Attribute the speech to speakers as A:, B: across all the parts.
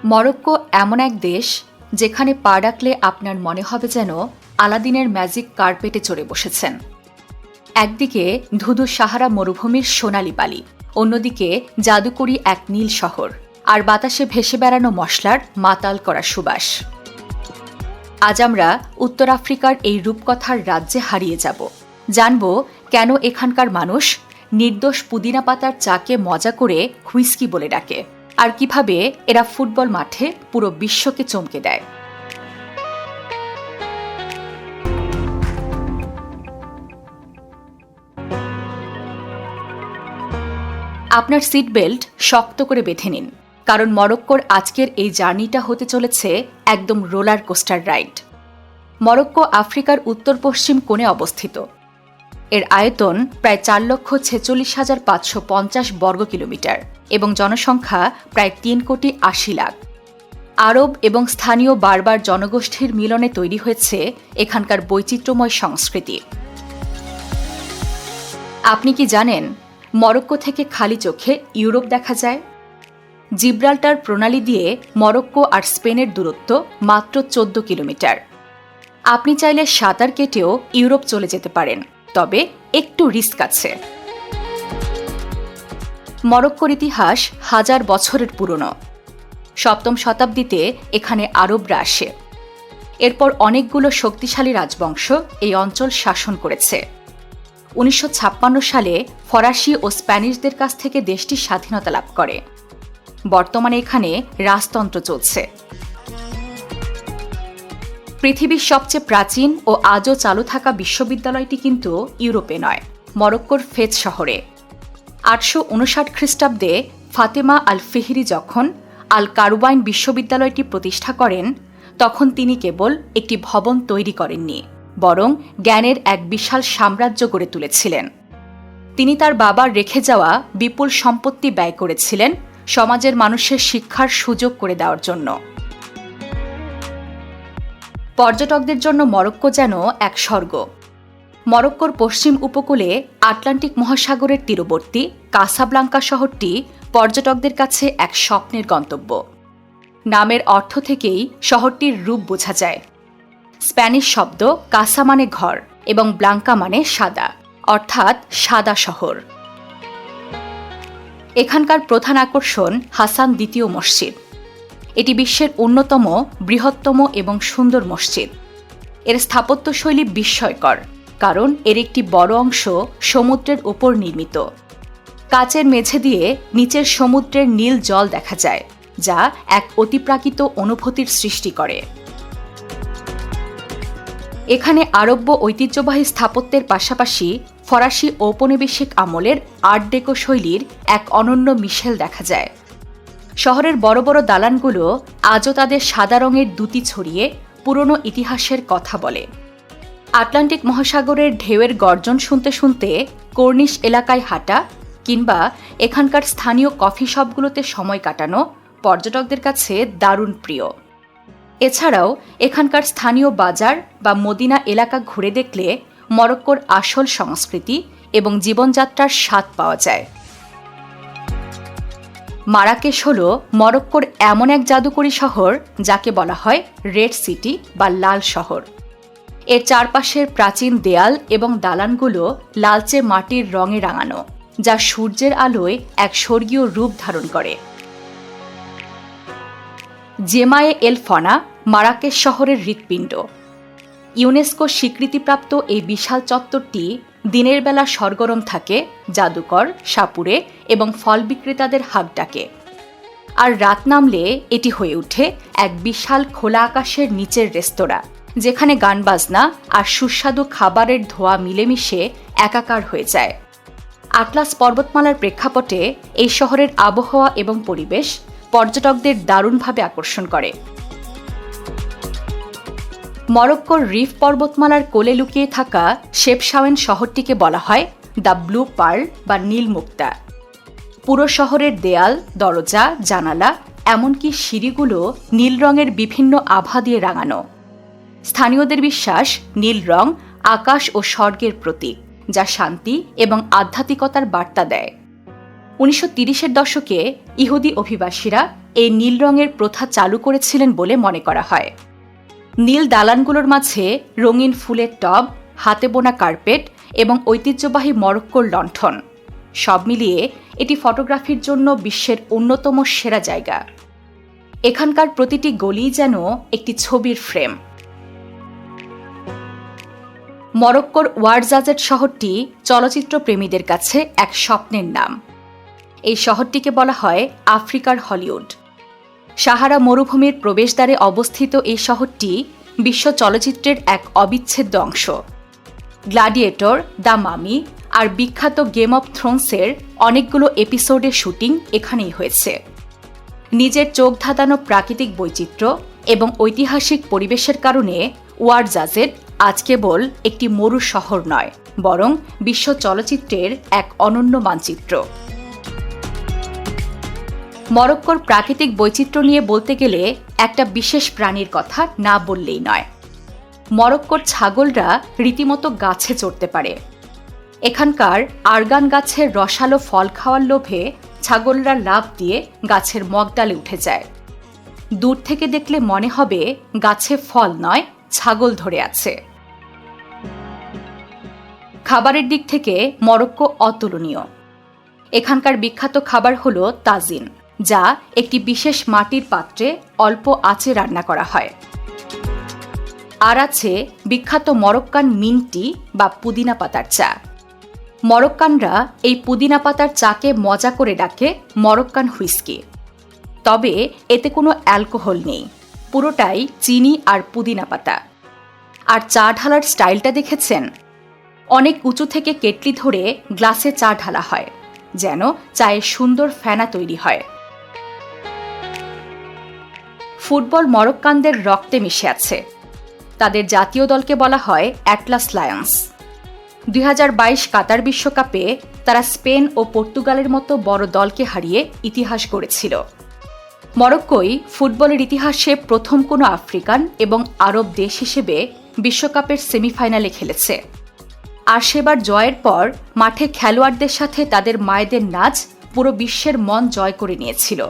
A: Morocco এমন এক দেশ যেখানে পা রাখলে আপনার মনে হবে যেন আলাদিনের ম্যাজিক কার্পেটে চড়ে বসেছেন। একদিকে ধুধু সাহারা মরুভূমির সোনালি বালি, অন্যদিকে জাদুকরী এক নীল শহর, আর বাতাসে ভেসে বেড়ানো মশলার মাতাল করা সুবাস। আজ আমরা উত্তর আফ্রিকার এই রূপকথার রাজ্যে হারিয়ে যাব, জানব কেন এখানকার মানুষ নির্দোষ পুদিনা পাতার চাকে মজা করে হুইস্কি বলে ডাকে, আর কিভাবে এরা ফুটবল মাঠে পুরো বিশ্বকে চমকে দেয়। আপনার সিট বেল্ট শক্ত করে বেঁধে নিন, কারণ মরক্কোর আজকের এই জার্নিটা হতে চলেছে একদম রোলার কোস্টার রাইড। মরক্কো আফ্রিকার উত্তর পশ্চিম কোণে অবস্থিত। এর আয়তন প্রায় 4,46,550 বর্গ কিলোমিটার এবং জনসংখ্যা প্রায় 3,80,00,000। আরব এবং স্থানীয় বারবার জনগোষ্ঠীর মিলনে তৈরি হয়েছে এখানকার বৈচিত্র্যময় সংস্কৃতি। আপনি কি জানেন মরক্কো থেকে খালি চোখে ইউরোপ দেখা যায়? জিব্রাল্টার প্রণালী দিয়ে মরক্কো আর স্পেনের দূরত্ব মাত্র 14 কিলোমিটার। আপনি চাইলে সাঁতার কেটেও ইউরোপ চলে যেতে পারেন, তবে একটু রিস্ক আছে। মরক্কোর ইতিহাস 1000 বছরের পুরনো। 7ম শতাব্দীতে এখানে আরবরা আসে। এরপর অনেকগুলো শক্তিশালী রাজবংশ এই অঞ্চল শাসন করেছে। 1956 সালে ফরাসি ও স্প্যানিশদের কাছ থেকে দেশটি স্বাধীনতা লাভ করে। বর্তমানে এখানে রাজতন্ত্র চলছে। পৃথিবীর সবচেয়ে প্রাচীন ও আজও চালু থাকা বিশ্ববিদ্যালয়টি কিন্তু ইউরোপে নয়, মরক্কোর ফেজ শহরে। 859 খ্রিস্টাব্দে ফাতেমা আল ফিহরি যখন আল কারুবাইন বিশ্ববিদ্যালয়টি প্রতিষ্ঠা করেন, তখন তিনি কেবল একটি ভবন তৈরি করেননি, বরং জ্ঞানের এক বিশাল সাম্রাজ্য গড়ে তুলেছিলেন। তিনি তার বাবার রেখে যাওয়া বিপুল সম্পত্তি ব্যয় করেছিলেন সমাজের মানুষের শিক্ষার সুযোগ করে দেওয়ার জন্য। পর্যটকদের জন্য মরক্কো যেন এক স্বর্গ। মরক্কোর পশ্চিম উপকূলে আটলান্টিক মহাসাগরের তীরবর্তী কাসাব্লাঙ্কা শহরটি পর্যটকদের কাছে এক স্বপ্নের গন্তব্য। নামের অর্থ থেকেই শহরটির রূপ বোঝা যায়। স্প্যানিশ শব্দ কাসা মানে ঘর এবং ব্লাঙ্কা মানে সাদা, অর্থাৎ সাদা শহর। এখানকার প্রধান আকর্ষণ হাসান দ্বিতীয় মসজিদ। এটি বিশ্বের অন্যতম বৃহত্তম এবং সুন্দর মসজিদ। এর স্থাপত্যশৈলী বিস্ময়কর, কারণ এর একটি বড় অংশ সমুদ্রের উপর নির্মিত। কাচের মেঝে দিয়ে নিচের সমুদ্রের নীল জল দেখা যায়, যা এক অতিপ্রাকৃত অনুভূতির সৃষ্টি করে। এখানে আরব্য ঐতিহ্যবাহী স্থাপত্যের পাশাপাশি ফরাসি ঔপনিবেশিক আমলের আর্ট ডেকো শৈলীর এক অনন্য মিশেল দেখা যায়। শহরের বড় বড় দালানগুলো আজও তাদের সাদা রঙের দ্যুতি ছড়িয়ে পুরনো ইতিহাসের কথা বলে। আটলান্টিক মহাসাগরের ঢেউয়ের গর্জন শুনতে শুনতে কর্নিশ এলাকায় হাঁটা কিংবা এখানকার স্থানীয় কফি শপগুলোতে সময় কাটানো পর্যটকদের কাছে দারুণ প্রিয়। এছাড়াও এখানকার স্থানীয় বাজার বা মদিনা এলাকা ঘুরে দেখলে মরক্কোর আসল সংস্কৃতি এবং জীবনযাত্রার স্বাদ পাওয়া যায়। মারাকেশ হল মরক্কোর এমন এক জাদুকরী শহর যাকে বলা হয় রেড সিটি বা লাল শহর। এর চারপাশের প্রাচীন দেয়াল এবং দালানগুলো লালচে মাটির রঙে রাঙানো, যা সূর্যের আলোয় এক স্বর্গীয় রূপ ধারণ করে। জেমায়ে এল ফনা মারাকেশ শহরের হৃৎপিণ্ড। ইউনেস্কো স্বীকৃতিপ্রাপ্ত এই বিশাল চত্বরটি দিনের বেলা সরগরম থাকে জাদুকর, সাপুড়ে এবং ফল বিক্রেতাদের হাঁক ডাকে, আর রাত নামলে এটি হয়ে ওঠে এক বিশাল খোলা আকাশের নিচের রেস্তোরাঁ, যেখানে গান বাজনা আর সুস্বাদু খাবারের ধোঁয়া মিলেমিশে একাকার হয়ে যায়। আটলাস পর্বতমালার প্রেক্ষাপটে এই শহরের আবহাওয়া এবং পরিবেশ পর্যটকদের দারুণভাবে আকর্ষণ করে। মরক্কোর রিফ পর্বতমালার কোলে লুকিয়ে থাকা শেপশাওয়েন শহরটিকে বলা হয় দ্য ব্লু পার্ল বা নীল মুক্তা। পুরো শহরের দেয়াল, দরজা, জানালা, এমনকি সিঁড়িগুলো নীল রঙের বিভিন্ন আভা দিয়ে রাঙানো। স্থানীয়দের বিশ্বাস নীল রং আকাশ ও স্বর্গের প্রতীক, যা শান্তি এবং আধ্যাত্মিকতার বার্তা দেয়। 1930-এর দশকে ইহুদি অভিবাসীরা এই নীল রঙের প্রথা চালু করেছিলেন বলে মনে করা হয়। নীল দালানগুলোর মাঝে রঙিন ফুলের টব, হাতে বোনা কার্পেট এবং ঐতিহ্যবাহী মরক্কোর লণ্ঠন, সব মিলিয়ে এটি ফটোগ্রাফির জন্য বিশ্বের অন্যতম সেরা জায়গা। এখানকার প্রতিটি গলি যেন একটি ছবির ফ্রেম। মরক্কোর ওয়ারজাজেট শহরটি চলচ্চিত্র প্রেমীদের কাছে এক স্বপ্নের নাম। এই শহরটিকে বলা হয় আফ্রিকার হলিউড। সাহারা মরুভূমির প্রবেশদ্বারে অবস্থিত এই শহরটি বিশ্ব চলচ্চিত্রের এক অবিচ্ছেদ্য অংশ। গ্ল্যাডিয়েটর, দ্য মামি আর বিখ্যাত গেম অব থ্রোনসের অনেকগুলো এপিসোডের শুটিং এখানেই হয়েছে। নিজের চোখ ধাঁধানো প্রাকৃতিক বৈচিত্র্য এবং ঐতিহাসিক পরিবেশের কারণে ওয়ারজাজেট আজ কেবল একটি মরু শহর নয়, বরং বিশ্ব চলচ্চিত্রের এক অনন্য মানচিত্র। মরক্কোর প্রাকৃতিক বৈচিত্র্য নিয়ে বলতে গেলে একটা বিশেষ প্রাণীর কথা না বললেই নয়। মরক্কোর ছাগলরা রীতিমতো গাছে চড়তে পারে। এখানকার আরগান গাছের রসালো ফল খাওয়ার লোভে ছাগলরা লাফ দিয়ে গাছের মগডালে উঠে যায়। দূর থেকে দেখলে মনে হবে গাছে ফল নয়, ছাগল ধরে আছে। খাবারের দিক থেকে মরক্কো অতুলনীয়। এখানকার বিখ্যাত খাবার হলো তাজিন, যা একটি বিশেষ মাটির পাত্রে অল্প আঁচে রান্না করা হয়। আর আছে বিখ্যাত মরক্কান মিন্টি বা পুদিনা পাতার চা। মরক্কানরা এই পুদিনা পাতার চাকে মজা করে ডাকে মরক্কান হুইস্কি। তবে এতে কোনো অ্যালকোহল নেই, পুরোটাই চিনি আর পুদিনা পাতা। আর চা ঢালার স্টাইলটা দেখেছেন? অনেক উঁচু থেকে কেটলি ধরে গ্লাসে চা ঢালা হয়, যেন চায়ের সুন্দর ফেনা তৈরি হয়। ফুটবল মরক্কানদের রক্তে মিশে আছে। তাদের জাতীয় দলকে বলা হয় অ্যাটলাস লায়ন্স। 2022 কাতার বিশ্বকাপে তারা স্পেন ও পর্তুগালের মতো বড় দলকে হারিয়ে ইতিহাস গড়েছিল। মরক্কোই ফুটবলের ইতিহাসে প্রথম কোনো আফ্রিকান এবং আরব দেশ হিসেবে বিশ্বকাপের সেমিফাইনালে খেলেছে। আর সেবার জয়ের পর মাঠে খেলোয়াড়দের সাথে তাদের মায়েদের নাচ পুরো বিশ্বের মন জয় করে নিয়েছিল।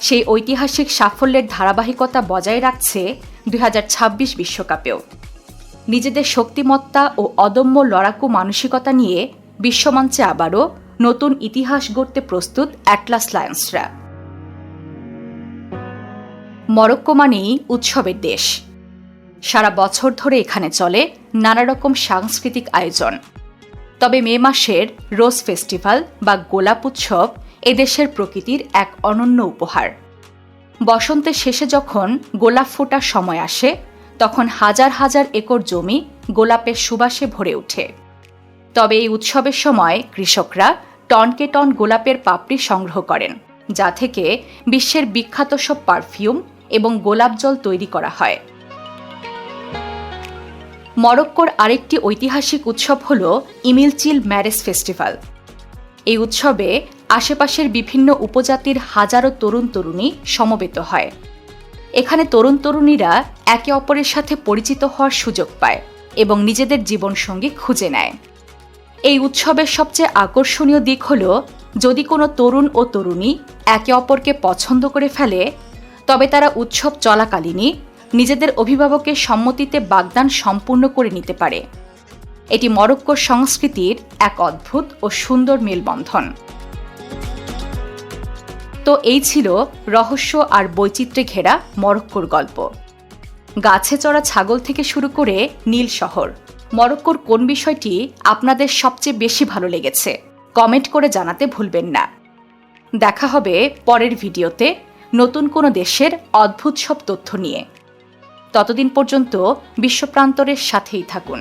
A: সেই ঐতিহাসিক সাফল্যের ধারাবাহিকতা বজায় রাখছে 2026 বিশ্বকাপেও। নিজেদের শক্তিমত্তা ও অদম্য লড়াকু মানসিকতা নিয়ে বিশ্বমঞ্চে আবারও নতুন ইতিহাস গড়তে প্রস্তুত অ্যাটলাস লায়ন্সরা। মরক্কো মানেই উৎসবের দেশ। সারা বছর ধরে এখানে চলে নানা রকম সাংস্কৃতিক আয়োজন। তবে মে মাসের রোজ ফেস্টিভ্যাল বা গোলাপ উৎসব এদেশের প্রকৃতির এক অনন্য উপহার। বসন্তের শেষে যখন গোলাপ ফোটার সময় আসে, তখন হাজার হাজার একর জমি গোলাপের সুবাসে ভরে ওঠে। তবে এই উৎসবের সময় কৃষকরা টনকে টন গোলাপের পাপড়ি সংগ্রহ করেন, যা থেকে বিশ্বের বিখ্যাত সব পারফিউম এবং গোলাপ জল তৈরি করা হয়। মরক্কোর আরেকটি ঐতিহাসিক উৎসব হল ইমিলচিল ম্যারেজ ফেস্টিভ্যাল। এই উৎসবে আশেপাশের বিভিন্ন উপজাতির হাজারো তরুণ তরুণী সমবেত হয়। এখানে তরুণ তরুণীরা একে অপরের সাথে পরিচিত হওয়ার সুযোগ পায় এবং নিজেদের জীবনসঙ্গী খুঁজে নেয়। এই উৎসবের সবচেয়ে আকর্ষণীয় দিক হল, যদি কোনো তরুণ ও তরুণী একে অপরকে পছন্দ করে ফেলে, তবে তারা উৎসব চলাকালীনই নিজেদের অভিভাবকের সম্মতিতে বাগদান সম্পূর্ণ করে নিতে পারে। এটি মরক্কোর সংস্কৃতির এক অদ্ভুত ও সুন্দর মেলবন্ধন। তো এই ছিল রহস্য আর বৈচিত্র্যে ঘেরা মরক্কোর গল্প। গাছে চড়া ছাগল থেকে শুরু করে নীল শহর, মরক্কোর কোন বিষয়টি আপনাদের সবচেয়ে বেশি ভালো লেগেছে কমেন্ট করে জানাতে ভুলবেন না। দেখা হবে পরের ভিডিওতে নতুন কোনো দেশের অদ্ভুত সব তথ্য নিয়ে। ততদিন পর্যন্ত বিশ্বপ্রান্তরের সাথেই থাকুন।